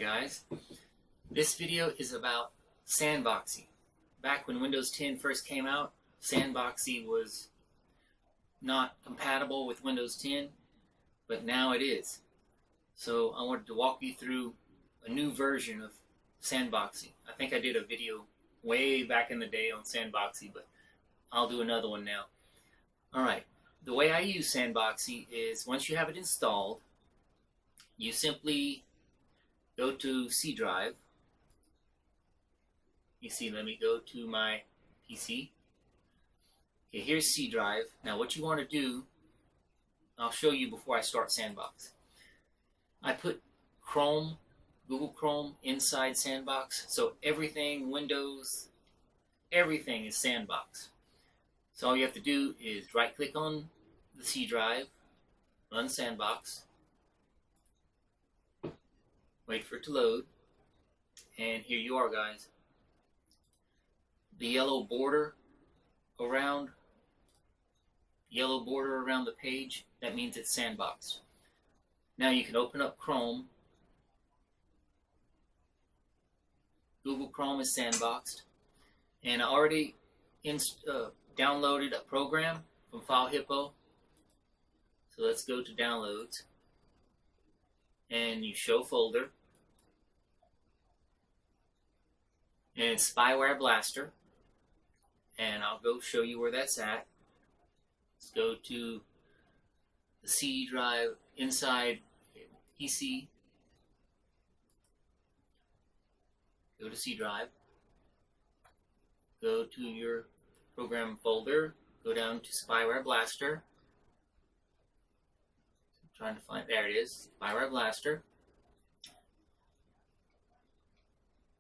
guys, this video is about Sandboxie. Back when Windows 10 first came out, Sandboxie was not compatible with Windows 10, but now it is. So I wanted to walk you through a new version of Sandboxie. I think I did a video way back in the day on Sandboxie, but I'll do another one now. Alright, the way I use Sandboxie is once you have it installed, you simply go to C drive. You see, let me go to my PC. Okay, here's C drive. Now what you want to do, I'll show you before I start Sandbox. I put Chrome, Google Chrome inside Sandbox, so everything, Windows, everything is Sandbox. So all you have to do is right click on the C drive, run Sandbox, wait for it to load, and here you are, guys. The yellow border around the page, that means it's Sandbox. Now you can open up Chrome. Google Chrome is sandboxed, and I already downloaded a program from FileHippo. So let's go to downloads, and you show folder, and it's Spyware Blaster, and I'll go show you where that's at. Let's go to the C drive inside PC. Go to C drive, go to your program folder, go down to Spyware Blaster. I'm trying to find, there it is, Spyware Blaster.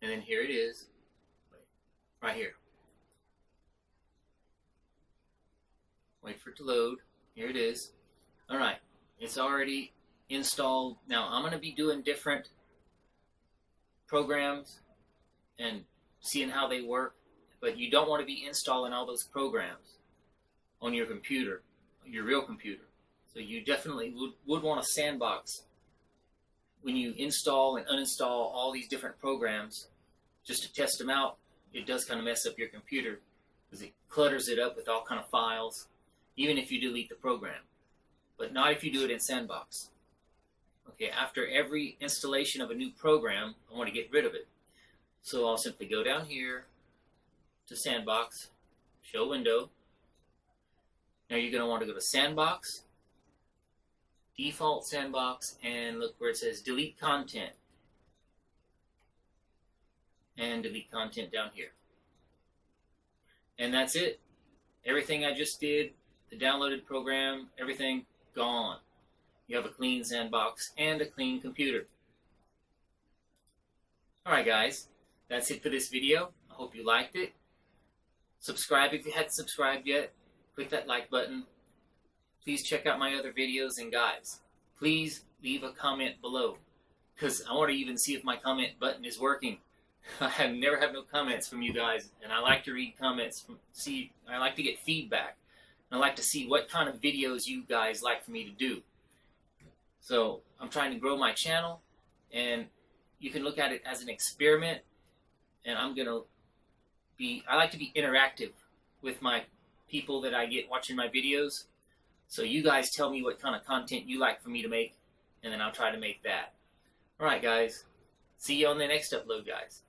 And then here it is, right here. Wait for it to load. Here it is. Alright, it's already installed. Now I'm going to be doing different programs and seeing how they work, but you don't want to be installing all those programs on your computer, your real computer. So you definitely would want to sandbox when you install and uninstall all these different programs just to test them out. It does kind of mess up your computer because it clutters it up with all kind of files, even if you delete the program, but not if you do it in Sandbox. Okay, after every installation of a new program, I want to get rid of it. So I'll simply go down here to Sandbox, show window. Now you're going to want to go to Sandbox, default Sandbox, and look where it says delete content. And delete content down here. And that's it. Everything I just did, the downloaded program, everything gone. You have a clean Sandbox and a clean computer. Alright guys, that's it for this video. I hope you liked it. Subscribe if you hadn't subscribed yet. Click that like button. Please check out my other videos, and guys, please leave a comment below, because I want to even see if my comment button is working. I have never had no comments from you guys, and I like to read comments. I like to get feedback, and I like to see what kind of videos you guys like for me to do. So I'm trying to grow my channel, and you can look at it as an experiment. And I like to be interactive with my people that I get watching my videos. So you guys tell me what kind of content you like for me to make, and then I'll try to make that. Alright guys, see you on the next upload, guys.